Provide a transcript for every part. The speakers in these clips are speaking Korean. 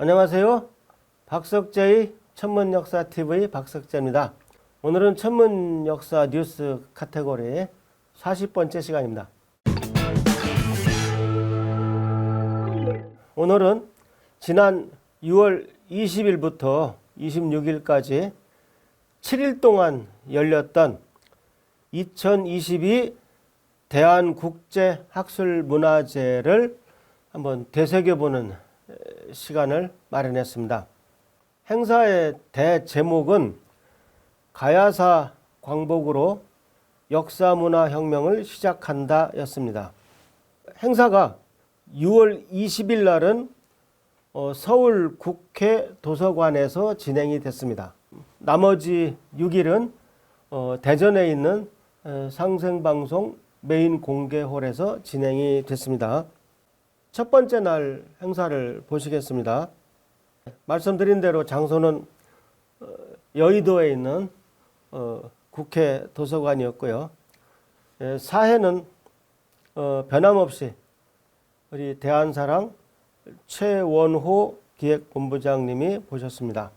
안녕하세요. 박석재의 천문역사TV 박석재입니다. 오늘은 천문역사 뉴스 카테고리의 40번째 시간입니다. 오늘은 지난 6월 20일부터 26일까지 7일 동안 열렸던 2022 대한국제학술문화제를 한번 되새겨보는 시간을 마련했습니다. 행사의 대제목은 가야사 광복으로 역사문화혁명을 시작한다 였습니다. 행사가 6월 20일 날은 서울 국회 도서관에서 진행이 됐습니다. 나머지 6일은 대전에 있는 상생방송 메인 공개홀에서 진행이 됐습니다. 첫 번째 날 행사를 보시겠습니다. 말씀드린 대로 장소는 여의도에 있는 국회 도서관이었고요. 사회는 변함없이 우리 대한사랑 최원호 기획본부장님이 보셨습니다.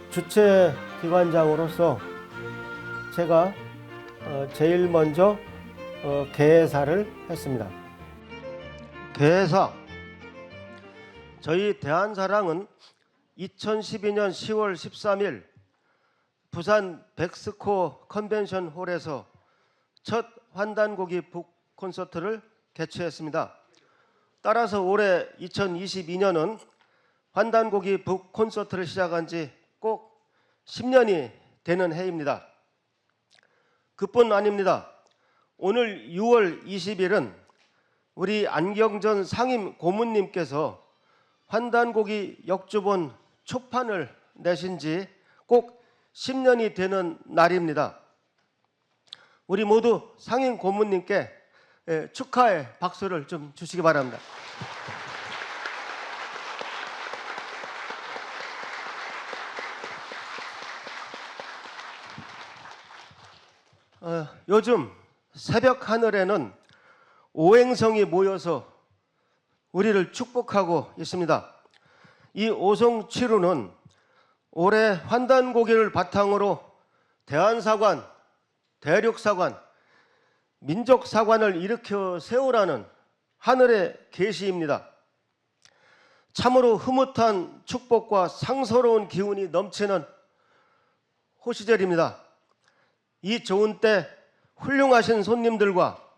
주최 기관장으로서 제가 제일 먼저 개사를 했습니다. 개사. 저희 대한사랑은 2012년 10월 13일 부산 백스코 컨벤션 홀에서 첫 환단고기 북 콘서트를 개최했습니다. 따라서 올해 2022년은 환단고기 북 콘서트를 시작한 지 꼭 10년이 되는 해입니다. 그뿐 아닙니다. 오늘 6월 20일은 우리 안경전 상임 고문님께서 환단고기 역주본 초판을 내신 지 꼭 10년이 되는 날입니다. 우리 모두 상임 고문님께 축하의 박수를 좀 주시기 바랍니다. 요즘 새벽 하늘에는 오행성이 모여서 우리를 축복하고 있습니다. 이 오성취루는 올해 환단고기를 바탕으로 대한사관, 대륙사관, 민족사관을 일으켜 세우라는 하늘의 계시입니다. 참으로 흐뭇한 축복과 상서로운 기운이 넘치는 호시절입니다. 이 좋은 때 훌륭하신 손님들과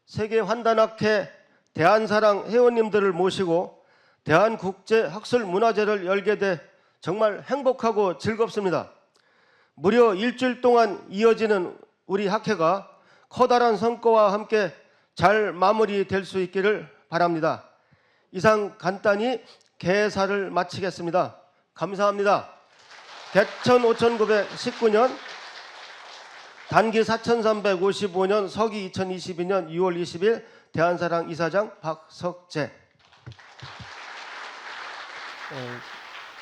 세계환단학회 대한사랑 회원님들을 모시고 대한국제학술문화제를 열게 돼 정말 행복하고 즐겁습니다. 무려 일주일 동안 이어지는 우리 학회가 커다란 성과와 함께 잘 마무리될 수 있기를 바랍니다. 이상 간단히 개사를 마치겠습니다. 감사합니다. 개천 5919년 단기 4355년 서기 2022년 6월 20일 대한사랑 이사장 박석재.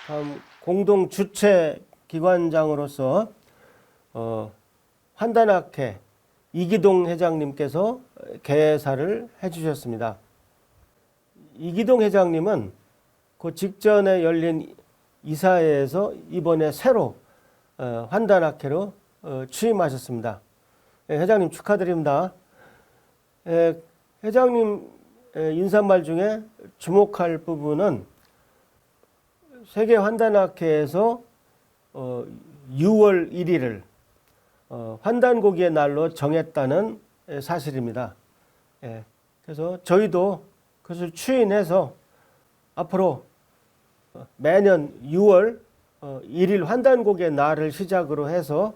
다음 공동 주최 기관장으로서 환단학회 이기동 회장님께서 개사를 해주셨습니다. 이기동 회장님은 그 직전에 열린 이사회에서 이번에 새로 환단학회로 취임하셨습니다. 회장님 축하드립니다. 회장님 인사말 중에 주목할 부분은 세계환단학회에서 6월 1일을 환단고기의 날로 정했다는 사실입니다. 그래서 저희도 그것을 추인해서 앞으로 매년 6월 1일 환단고기의 날을 시작으로 해서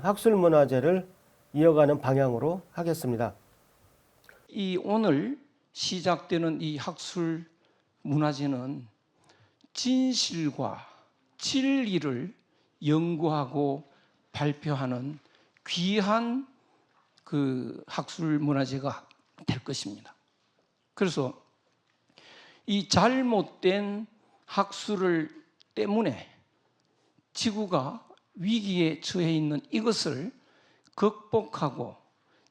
학술문화제를 이어가는 방향으로 하겠습니다. 이 오늘 시작되는 이 학술문화제는 진실과 진리를 연구하고 발표하는 귀한 그 학술문화제가 될 것입니다. 그래서 이 잘못된 학술을 때문에 지구가 위기에 처해 있는 이것을 극복하고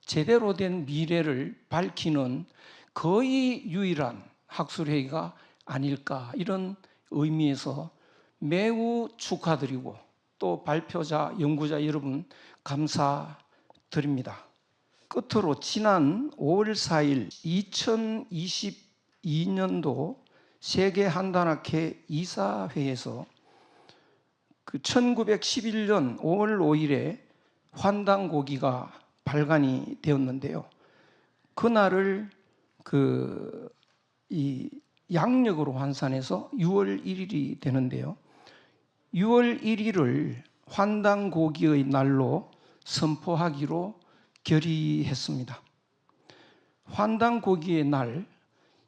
제대로 된 미래를 밝히는 거의 유일한 학술회의가 아닐까, 이런 의미에서 매우 축하드리고 또 발표자, 연구자 여러분 감사드립니다. 끝으로 지난 5월 4일 2022년도 세계 한단학회 이사회에서 그 1911년 5월 5일에 환단고기가 발간이 되었는데요. 그날을 이 양력으로 환산해서 6월 1일이 되는데요. 6월 1일을 환단고기의 날로 선포하기로 결의했습니다. 환단고기의 날,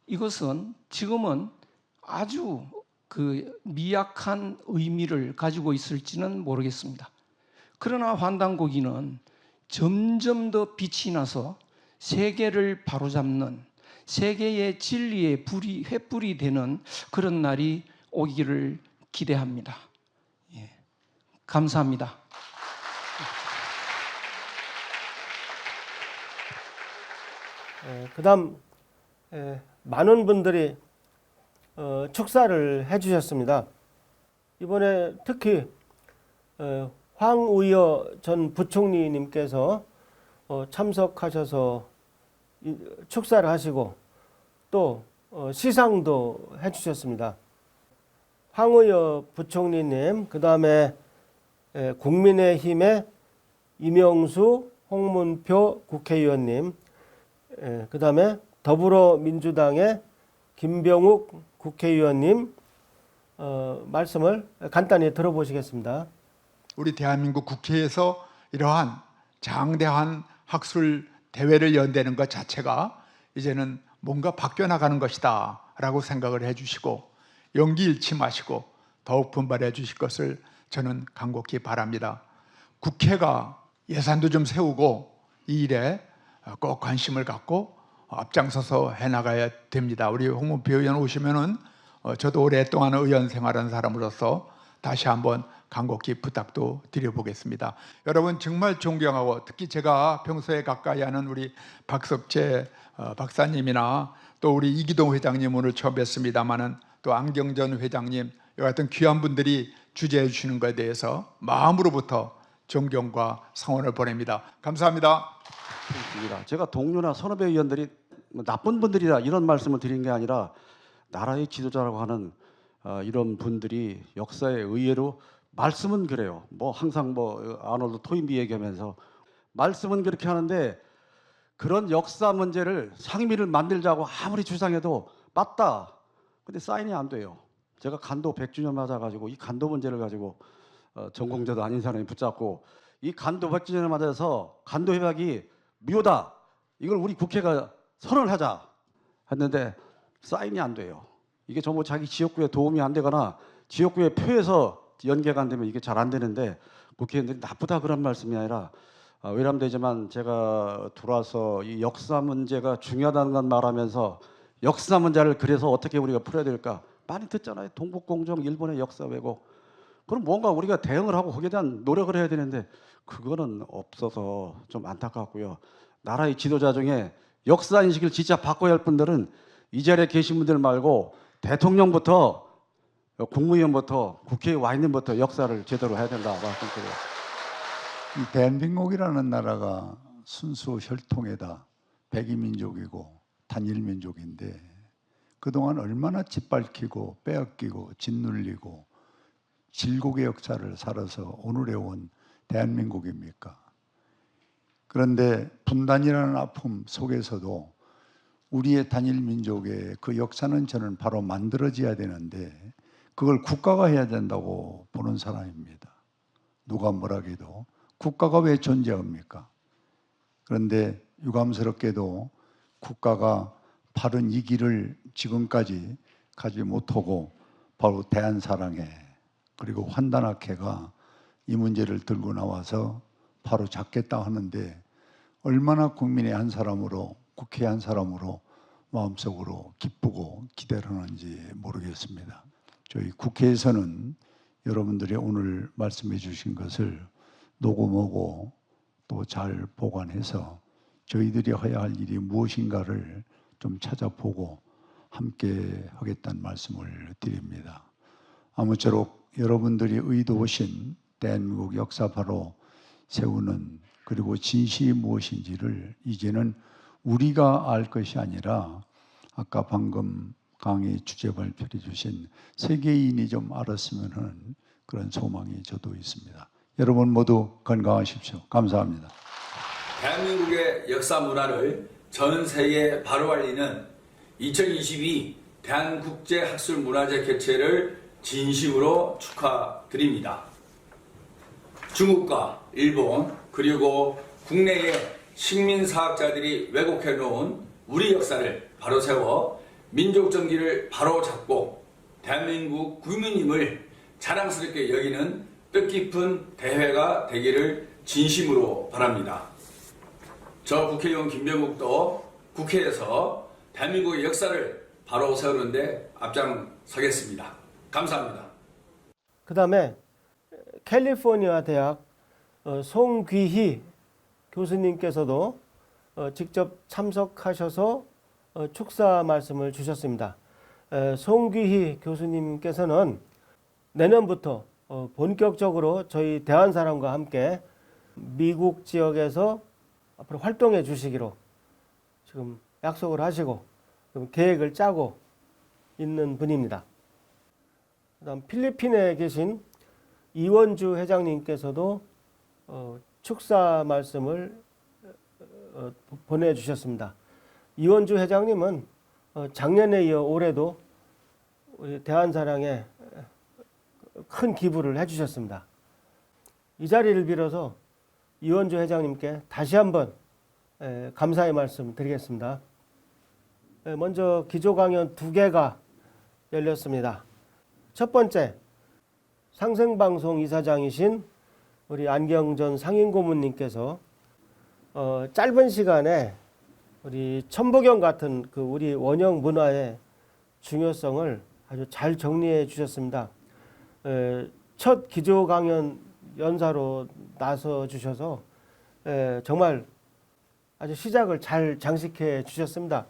이것은 지금은 아주 미약한 의미를 가지고 있을지는 모르겠습니다. 그러나 환단고기는 점점 더 빛이 나서 세계를 바로잡는, 세계의 진리의 횃불이 되는 그런 날이 오기를 기대합니다. 예. 감사합니다. 그다음 많은 분들이 축사를 해주셨습니다. 이번에 특히 황우여 전 부총리님께서 참석하셔서 축사를 하시고 또 시상도 해주셨습니다. 황우여 부총리님, 그 다음에 국민의힘의 이명수, 홍문표 국회의원님, 그 다음에 더불어민주당의 김병욱 국회의원님 말씀을 간단히 들어보시겠습니다. 우리 대한민국 국회에서 이러한 장대한 학술 대회를 연대는 것 자체가 이제는 뭔가 바뀌어 나가는 것이다 라고 생각을 해주시고 용기 잃지 마시고 더욱 분발해 주실 것을 저는 간곡히 바랍니다. 국회가 예산도 좀 세우고 이 일에 꼭 관심을 갖고 앞장서서 해나가야 됩니다. 우리 홍문표 의원 오시면은 저도 오랫동안 의원 생활한 사람으로서 다시 한번 간곡히 부탁도 드려보겠습니다. 여러분 정말 존경하고 특히 제가 평소에 가까이 하는 우리 박석재 박사님이나 또 우리 이기동 회장님 오늘 처음 뵙습니다마는 또 안경전 회장님 이 같은 귀한 분들이 주재해 주시는 것에 대해서 마음으로부터 존경과 성원을 보냅니다. 감사합니다. 제가 동료나 선후배 의원들이 나쁜 분들이라 이런 말씀을 드린 게 아니라 나라의 지도자라고 하는 이런 분들이 역사에 의외로 말씀은 그래요. 뭐 항상 뭐 아놀드 토인비 얘기하면서 말씀은 그렇게 하는데 그런 역사 문제를 상임위를 만들자고 아무리 주장해도 맞다. 근데 사인이 안 돼요. 제가 간도 100주년 맞아가지고 이 간도 문제를 가지고 전공자도 아닌 사람이 붙잡고 이 간도 100주년을 맞아서 간도 협약이 무효다. 이걸 우리 국회가 선언을 하자 했는데 사인이 안 돼요. 이게 전부 자기 지역구에 도움이 안 되거나 지역구에 표에서 연계가 안 되면 이게 잘 안 되는데 국회의원들이 나쁘다 그런 말씀이 아니라 외람되지만 제가 들어와서 이 역사 문제가 중요하다는 건 말하면서 역사 문제를 그래서 어떻게 우리가 풀어야 될까 많이 듣잖아요. 동북공정, 일본의 역사 왜곡. 그럼 뭔가 우리가 대응을 하고 거기에 대한 노력을 해야 되는데 그거는 없어서 좀 안타깝고요. 나라의 지도자 중에 역사 인식을 진짜 바꿔야 할 분들은 이 자리에 계신 분들 말고 대통령부터 국무위원부터 국회에 와 있는 분부터 역사를 제대로 해야 된다 말씀드려요. 이 대한민국이라는 나라가 순수 혈통에다 백이민족이고 단일민족인데 그동안 얼마나 짓밟히고 빼앗기고 짓눌리고 질곡의 역사를 살아서 오늘에 온 대한민국입니까? 그런데 분단이라는 아픔 속에서도 우리의 단일민족의 그 역사는 저는 바로 만들어져야 되는데 그걸 국가가 해야 된다고 보는 사람입니다. 누가 뭐라 해도 국가가 왜 존재합니까? 그런데 유감스럽게도 국가가 바른 이 길을 지금까지 가지 못하고 바로 대한사랑회 그리고 환단학회가 이 문제를 들고 나와서 바로 잡겠다 하는데 얼마나 국민의 한 사람으로 국회의 한 사람으로 마음속으로 기쁘고 기대를 하는지 모르겠습니다. 저희 국회에서는 여러분들이 오늘 말씀해 주신 것을 녹음하고 또 잘 보관해서 저희들이 해야 할 일이 무엇인가를 좀 찾아보고 함께 하겠다는 말씀을 드립니다. 아무쪼록 여러분들이 의도하신 대한민국 역사바로 세우는 그리고 진실이 무엇인지를 이제는 우리가 알 것이 아니라 아까 방금 강의 주제 발표해 주신 세계인이 좀 알았으면 하는 그런 소망이 저도 있습니다. 여러분 모두 건강하십시오. 감사합니다. 대한민국의 역사 문화를 전 세계에 바로 알리는 2022 대한국제학술문화제 개최를 진심으로 축하드립니다. 중국과 일본 그리고 국내의 식민사학자들이 왜곡해 놓은 우리 역사를 바로 세워 민족 정기를 바로 잡고 대한민국 국민임을 자랑스럽게 여기는 뜻깊은 대회가 되기를 진심으로 바랍니다. 저 국회의원 김병국도 국회에서 대한민국의 역사를 바로 세우는 데 앞장서겠습니다. 감사합니다. 그 다음에 캘리포니아 대학 송귀희 교수님께서도 직접 참석하셔서 축사 말씀을 주셨습니다. 송귀희 교수님께서는 내년부터 본격적으로 저희 대한사람과 함께 미국 지역에서 앞으로 활동해 주시기로 지금 약속을 하시고 계획을 짜고 있는 분입니다. 그다음 필리핀에 계신 이원주 회장님께서도 축사 말씀을 보내주셨습니다. 이원주 회장님은 작년에 이어 올해도 우리 대한사랑에 큰 기부를 해주셨습니다. 이 자리를 빌어서 이원주 회장님께 다시 한번 감사의 말씀 드리겠습니다. 먼저 기조 강연 2개가 열렸습니다. 첫 번째, 상생방송 이사장이신 우리 안경전 상임고문님께서 짧은 시간에 우리 천부경 같은 그 우리 원형 문화의 중요성을 아주 잘 정리해 주셨습니다. 첫 기조 강연 연사로 나서 주셔서 정말 아주 시작을 잘 장식해 주셨습니다.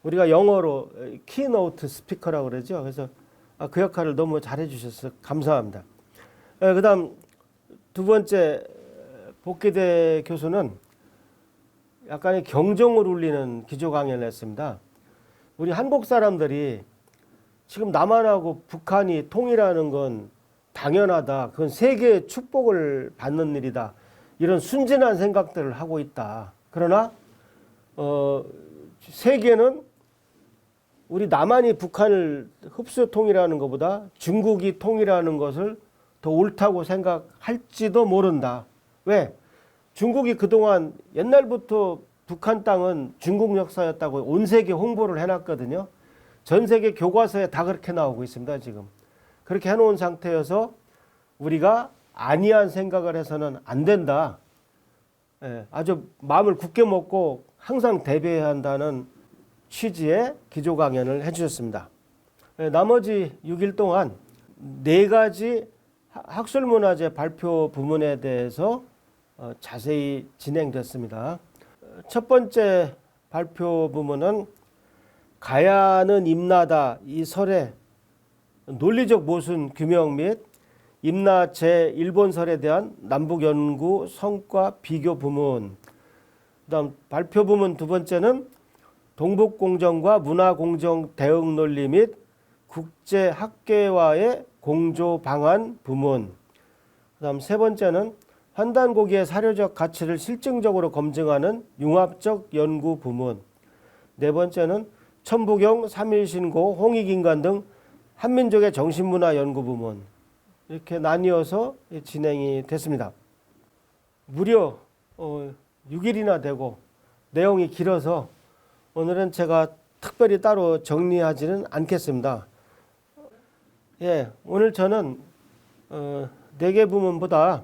우리가 영어로 키노트 스피커라고 그러죠. 그래서 그 역할을 너무 잘해 주셔서 감사합니다. 그 다음 두 번째, 복기대 교수는 약간의 경종을 울리는 기조 강연을 했습니다. 우리 한국 사람들이 지금 남한하고 북한이 통일하는 건 당연하다. 그건 세계의 축복을 받는 일이다. 이런 순진한 생각들을 하고 있다. 그러나 세계는 우리 남한이 북한을 흡수 통일하는 것보다 중국이 통일하는 것을 더 옳다고 생각할지도 모른다. 왜? 중국이 그동안 옛날부터 북한 땅은 중국 역사였다고 온 세계 홍보를 해놨거든요. 전 세계 교과서에 다 그렇게 나오고 있습니다. 지금. 그렇게 해놓은 상태여서 우리가 안이한 생각을 해서는 안 된다. 아주 마음을 굳게 먹고 항상 대비해야 한다는 취지의 기조 강연을 해주셨습니다. 나머지 6일 동안 4가지 학술문화재 발표 부문에 대해서 자세히 진행됐습니다. 첫 번째 발표 부문은 가야는 임나다 이 설의 논리적 모순 규명 및 임나 제1본설에 대한 남북연구 성과 비교 부문. 그다음 발표 부문 두 번째는 동북공정과 문화공정 대응 논리 및 국제학계와의 공조 방안 부문. 그다음 세 번째는 환단고기의 사료적 가치를 실증적으로 검증하는 융합적 연구 부문. 네 번째는 천부경, 삼일신고, 홍익인간 등 한민족의 정신문화 연구 부문. 이렇게 나뉘어서 진행이 됐습니다. 무려 6일이나 되고 내용이 길어서 오늘은 제가 특별히 따로 정리하지는 않겠습니다. 오늘 저는 4개 부문보다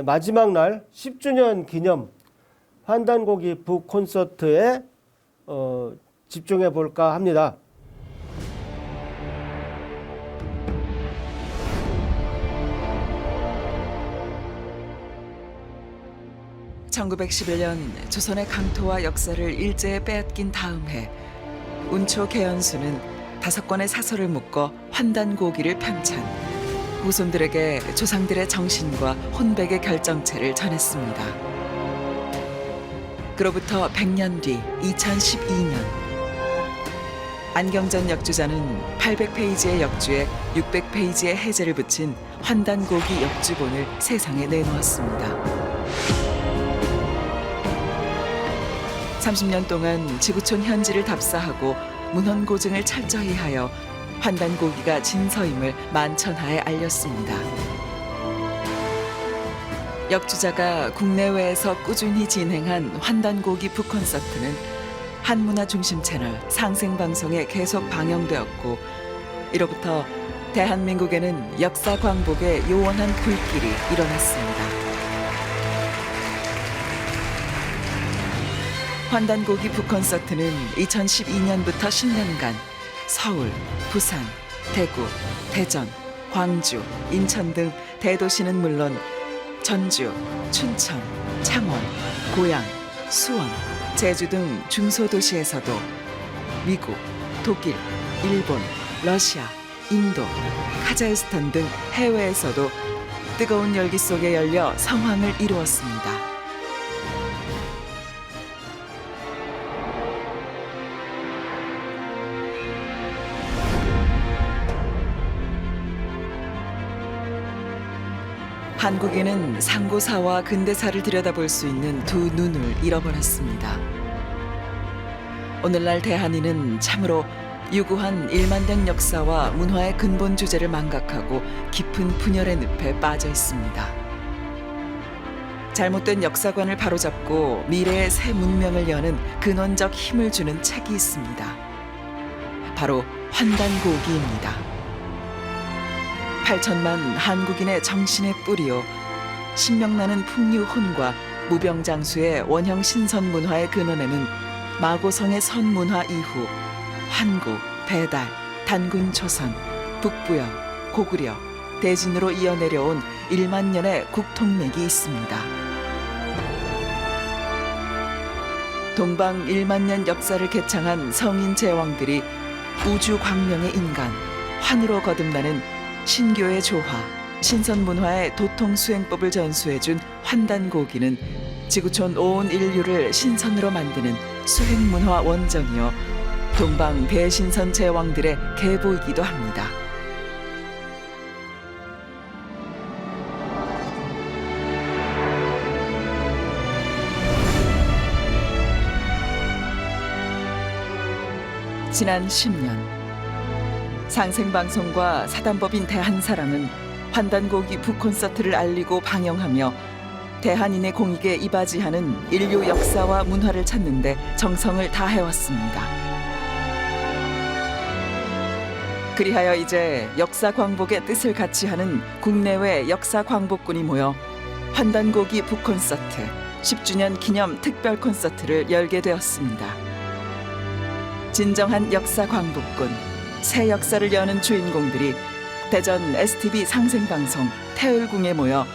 마지막 날 10주년 기념 환단고기 북 콘서트에 집중해 볼까 합니다. (1911년) 조선의 강토와 역사를 일제에 빼앗긴 다음 해 운초 개연수는 5권의 사설을 묶어 환단고기를 편찬, 후손들에게 조상들의 정신과 혼백의 결정체를 전했습니다. 그로부터 100년 뒤 2012년, 안경전 역주자는 800페이지의 역주에 600페이지의 해제를 붙인 환단고기 역주본을 세상에 내놓았습니다. 30년 동안 지구촌 현지를 답사하고 문헌고증을 철저히 하여 환단고기가 진서임을 만천하에 알렸습니다. 역주자가 국내외에서 꾸준히 진행한 환단고기 북콘서트는 한문화 중심 채널 상생방송에 계속 방영되었고, 이로부터 대한민국에는 역사 광복의 요원한 불길이 일어났습니다. 환단고기 북콘서트는 2012년부터 10년간 서울, 부산, 대구, 대전, 광주, 인천 등 대도시는 물론 전주, 춘천, 창원, 고양, 수원, 제주 등 중소도시에서도 미국, 독일, 일본, 러시아, 인도, 카자흐스탄 등 해외에서도 뜨거운 열기 속에 열려 성황을 이루었습니다. 한국인은 상고사와 근대사를 들여다볼 수 있는 두 눈을 잃어버렸습니다. 오늘날 대한인은 참으로 유구한 일만된 역사와 문화의 근본 주제를 망각하고 깊은 분열의 늪에 빠져 있습니다. 잘못된 역사관을 바로잡고 미래의 새 문명을 여는 근원적 힘을 주는 책이 있습니다. 바로 환단고기입니다. 8천만 한국인의 정신의 뿌리요, 신명나는 풍류혼과 무병장수의 원형 신선 문화의 근원에는 마고성의 선문화 이후 한국, 배달, 단군 조선, 북부여, 고구려, 대진으로 이어내려온 1만 년의 국통맥이 있습니다. 동방 1만 년 역사를 개창한 성인 제왕들이 우주 광명의 인간, 환으로 거듭나는 신교의 조화, 신선문화의 도통수행법을 전수해준 환단고기는 지구촌 온 인류를 신선으로 만드는 수행문화 원정이요, 동방 대신선 제왕들의 계보이기도 합니다. 지난 10년, 상생방송과 사단법인 대한사랑은 환단고기 북콘서트를 알리고 방영하며 대한인의 공익에 이바지하는 인류 역사와 문화를 찾는 데 정성을 다해왔습니다. 그리하여 이제 역사 광복의 뜻을 같이 하는 국내외 역사 광복군이 모여 환단고기 북콘서트 10주년 기념 특별 콘서트를 열게 되었습니다. 진정한 역사 광복군, 새 역사를 여는 주인공들이 대전 STV 상생방송 태을궁에 모여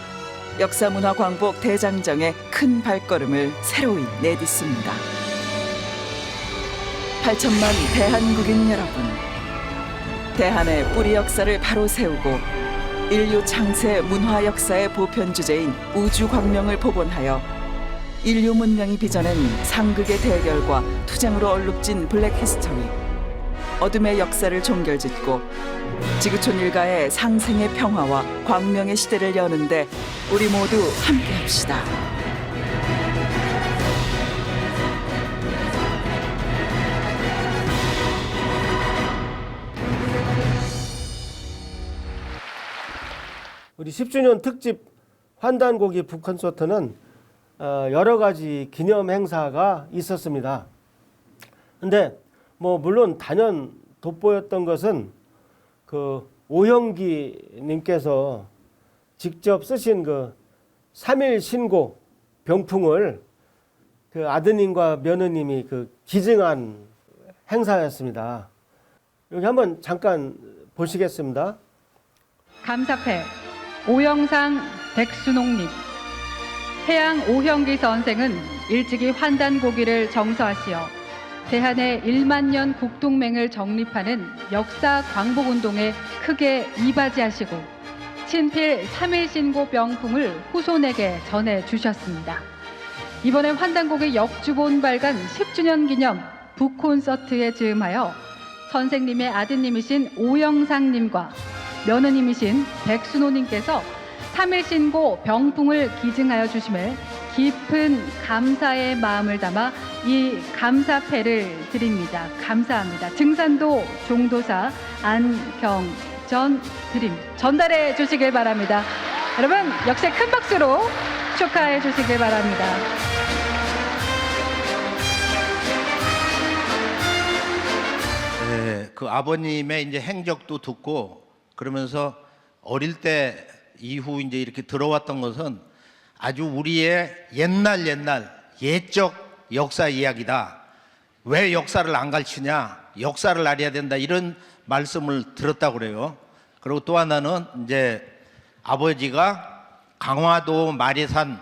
역사문화 광복 대장정의 큰 발걸음을 새로이 내딛습니다. 8천만 대한국인 여러분, 대한의 뿌리 역사를 바로 세우고 인류 창세 문화 역사의 보편 주제인 우주 광명을 복원하여 인류 문명이 빚어낸 상극의 대결과 투쟁으로 얼룩진 블랙 히스토리, 어둠의 역사를 종결짓고 지구촌 일가의 상생의 평화와 광명의 시대를 여는데 우리 모두 함께합시다. 우리 10주년 특집 환단고기 북콘서트는 여러 가지 기념 행사가 있었습니다. 근데 뭐 물론 단연 돋보였던 것은 그 오형기 님께서 직접 쓰신 그 3일 신고 병풍을 그 아드님과 며느님이 그 기증한 행사였습니다. 여기 한번 잠깐 보시겠습니다. 감사패 오영상 백순옥님. 해양 오형기 선생은 일찍이 환단고기를 정서하시어 대한의 1만 년 국동맹을 정립하는 역사 광복 운동에 크게 이바지하시고 친필 3.1 신고 병풍을 후손에게 전해 주셨습니다. 이번에 환단곡의 역주본 발간 10주년 기념 북콘서트에 즈음하여 선생님의 아드님이신 오영상님과 며느님이신 백순호님께서 3.1 신고 병풍을 기증하여 주심에 깊은 감사의 마음을 담아 이 감사패를 드립니다. 감사합니다. 증산도 종도사 안경전 전달해 주시길 바랍니다. 여러분 역시 큰 박수로 축하해 주시길 바랍니다. 네, 그 아버님의 이제 행적도 듣고 그러면서 어릴 때 이후 이제 이렇게 들어왔던 것은 아주 우리의 옛날 예적 역사 이야기다. 왜 역사를 안 가르치냐? 역사를 알아야 된다. 이런 말씀을 들었다고 그래요. 그리고 또 하나는 이제 아버지가 강화도 마리산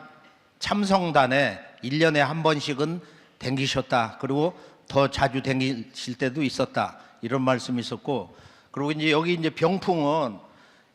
참성단에 1년에 한 번씩은 댕기셨다. 그리고 더 자주 댕기실 때도 있었다. 이런 말씀이 있었고, 그리고 이제 여기 이제 병풍은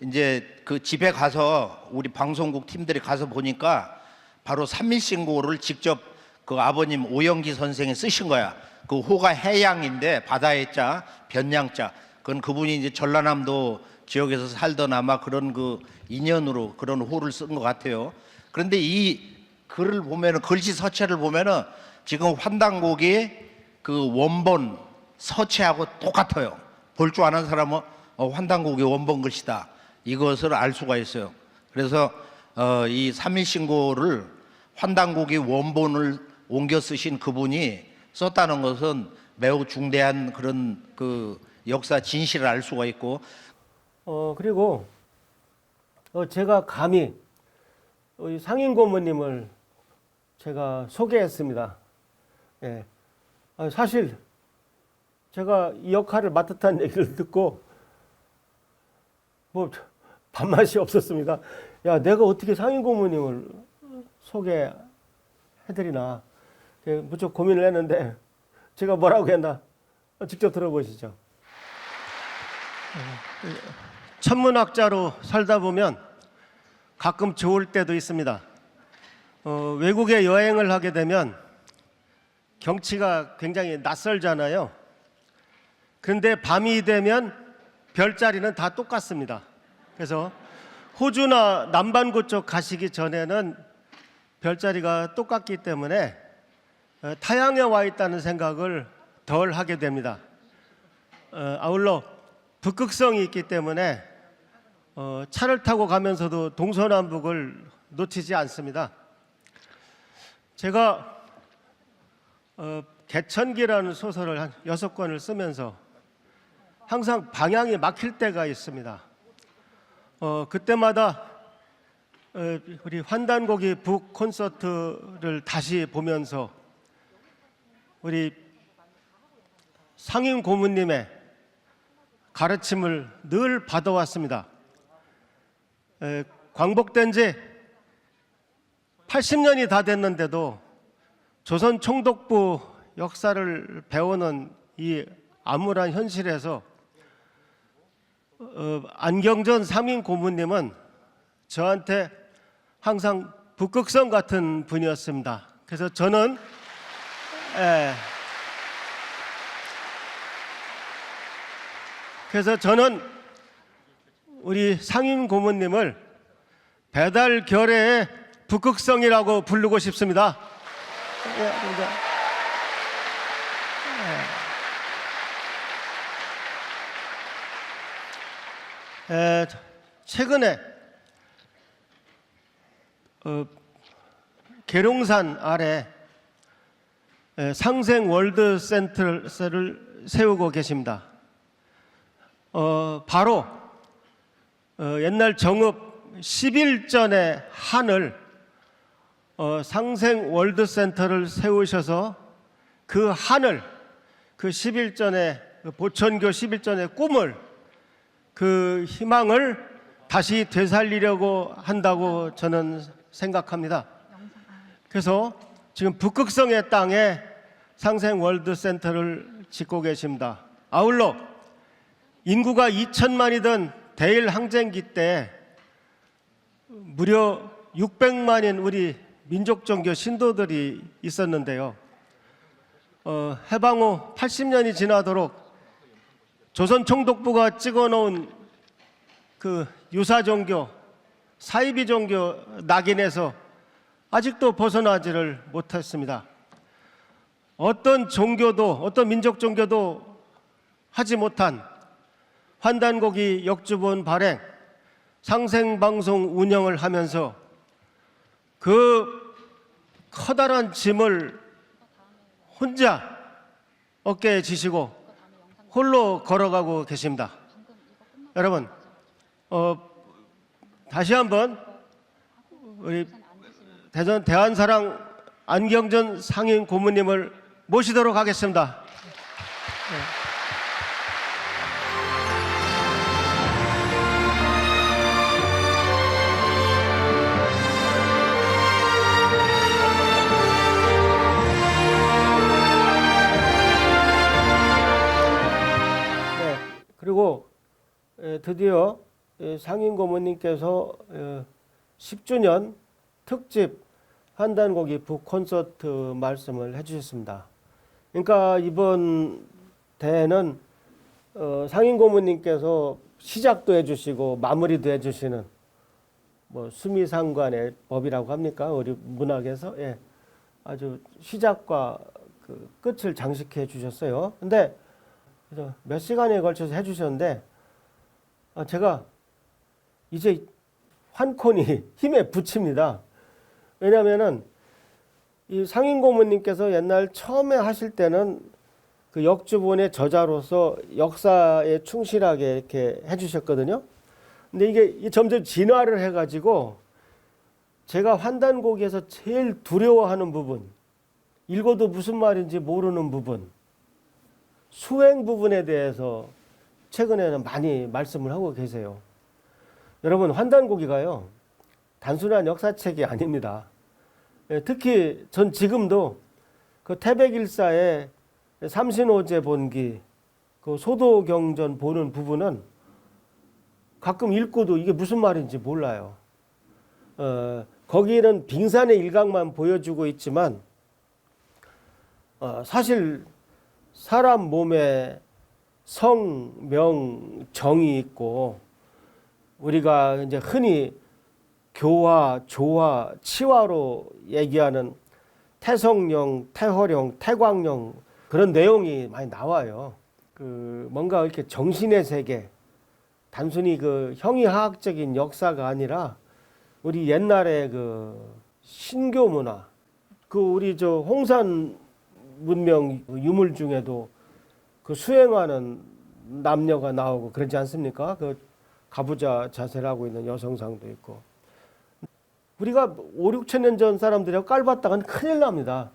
이제 그 집에 가서 우리 방송국 팀들이 가서 보니까 바로 3.1 신고를 직접 그 아버님 오영기 선생이 쓰신 거야. 그 호가 해양인데 바다의 자, 변양자. 그건 그분이 이제 전라남도 지역에서 살던 아마 그런 그 인연으로 그런 호를 쓴 것 같아요. 그런데 이 글을 보면은, 글씨 서체를 보면은 지금 환단곡이 그 원본 서체하고 똑같아요. 볼 줄 아는 사람은 환단곡이 원본 글씨다. 이것을 알 수가 있어요. 그래서 이 3.1 신고를 환단곡이 원본을 옮겨 쓰신 그분이 썼다는 것은 매우 중대한 그런 그 역사 진실을 알 수가 있고, 그리고 제가 감히 상인 고모님을 제가 소개했습니다. 예. 사실 제가 이 역할을 맡았다는 얘기를 듣고 뭐 밥맛이 없었습니다. 야, 내가 어떻게 상인 고모님을 소개해드리나 무척 고민을 했는데 제가 뭐라고 했나 직접 들어보시죠. 천문학자로 살다 보면 가끔 좋을 때도 있습니다. 외국에 여행을 하게 되면 경치가 굉장히 낯설잖아요. 그런데 밤이 되면 별자리는 다 똑같습니다. 그래서 호주나 남반구 쪽 가시기 전에는 별자리가 똑같기 때문에 타향에 와 있다는 생각을 덜 하게 됩니다. 아울러 북극성이 있기 때문에 차를 타고 가면서도 동서남북을 놓치지 않습니다. 제가 개천기라는 소설을 한 6권을 쓰면서 항상 방향이 막힐 때가 있습니다. 그때마다 우리 환단곡이 북 콘서트를 다시 보면서 우리 상임 고모님의 가르침을 늘 받아왔습니다. 광복된 지 80년이 다 됐는데도 조선 총독부 역사를 배우는 이 암울한 현실에서 안경전 상임 고모님은 저한테 항상 북극성 같은 분이었습니다. 그래서 저는 우리 상임 고모님을 배달 결의의 북극성이라고 부르고 싶습니다. 최근에 계룡산 아래 상생 월드 센터를 세우고 계십니다. 바로 옛날 정읍 11전의 한을 상생 월드 센터를 세우셔서 그 한을, 그 11전의 보천교 11전의 꿈을, 그 희망을 다시 되살리려고 한다고 저는 생각합니다. 그래서 지금 북극성의 땅에 상생월드센터를 짓고 계십니다. 아울러 인구가 2천만이던 대일 항쟁기 때 무려 600만인 우리 민족종교 신도들이 있었는데요. 해방 후 80년이 지나도록 조선 총독부가 찍어놓은 그 유사종교, 사이비 종교 낙인에서 아직도 벗어나지를 못했습니다. 어떤 종교도, 어떤 민족 종교도 하지 못한 환단고기 역주본 발행, 상생방송 운영을 하면서 그 커다란 짐을 혼자 어깨에 지시고 홀로 걸어가고 계십니다. 여러분, 다시 한번 우리 대전 대한사랑 안경전 상임 고문님을 모시도록 하겠습니다. 그리고 드디어 상임 고문님께서 10주년 특집 환단고기 북콘서트 말씀을 해주셨습니다. 그러니까 이번 대회는 상임 고문님께서 시작도 해주시고 마무리도 해주시는 뭐 수미상관의 법이라고 합니까? 우리 문학에서 아주 시작과 그 끝을 장식해 주셨어요. 근데 몇 시간에 걸쳐서 해주셨는데 제가 이제 환콘이 힘에 부칩니다. 왜냐하면은 이 상임 고문님께서 옛날 처음에 하실 때는 그 역주본의 저자로서 역사에 충실하게 이렇게 해주셨거든요. 근데 이게 점점 진화를 해가지고 제가 환단고기에서 제일 두려워하는 부분, 읽어도 무슨 말인지 모르는 부분, 수행 부분에 대해서 최근에는 많이 말씀을 하고 계세요. 여러분, 환단고기가요 단순한 역사책이 아닙니다. 특히 전 지금도 그 태백일사의 삼신오제 본기, 그 소도경전 보는 부분은 가끔 읽고도 이게 무슨 말인지 몰라요. 거기는 빙산의 일각만 보여주고 있지만 사실 사람 몸에 성, 명, 정이 있고 우리가 이제 흔히 교화, 조화, 치화로 얘기하는 태성령, 태허령, 태광령 그런 내용이 많이 나와요. 그 뭔가 이렇게 정신의 세계, 단순히 그 형이하학적인 역사가 아니라 우리 옛날의 그 신교 문화, 그 우리 저 홍산 문명 유물 중에도 그 수행하는 남녀가 나오고 그러지 않습니까? 그 가부좌 자세를 하고 있는 여성상도 있고. 우리가 5, 6천 년 전 사람들이랑 깔봤다간 큰일 납니다.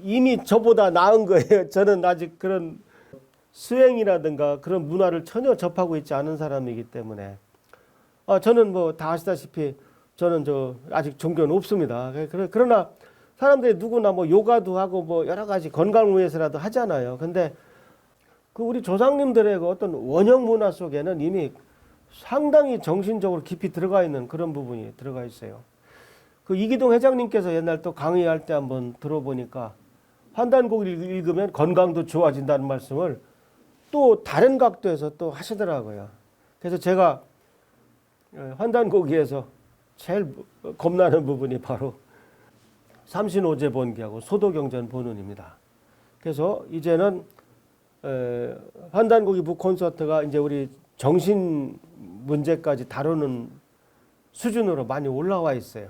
이미 저보다 나은 거예요. 저는 아직 그런 수행이라든가 그런 문화를 전혀 접하고 있지 않은 사람이기 때문에. 저는 뭐 다 아시다시피 저는 아직 종교는 없습니다. 그러나 사람들이 누구나 뭐 요가도 하고 뭐 여러 가지 건강을 위해서라도 하잖아요. 근데 그 우리 조상님들의 그 어떤 원형 문화 속에는 이미 상당히 정신적으로 깊이 들어가 있는 그런 부분이 들어가 있어요. 그 이기동 회장님께서 옛날 또 강의할 때 한번 들어보니까 환단곡을 읽으면 건강도 좋아진다는 말씀을 또 다른 각도에서 또 하시더라고요. 그래서 제가 환단고기에서 제일 겁나는 부분이 바로 삼신오제 본기하고 소도경전 본운입니다. 그래서 이제는 환단고기 북콘서트가 이제 우리 정신 문제까지 다루는 수준으로 많이 올라와 있어요.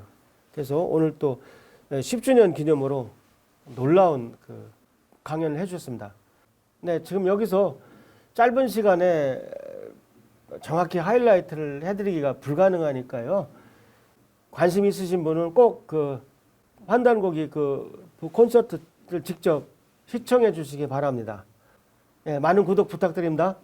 그래서 오늘 또 10주년 기념으로 놀라운 그 강연을 해주셨습니다. 네, 지금 여기서 짧은 시간에 정확히 하이라이트를 해드리기가 불가능하니까요. 관심 있으신 분은 꼭 그 환단고기 그 콘서트를 직접 시청해 주시기 바랍니다. 네, 많은 구독 부탁드립니다.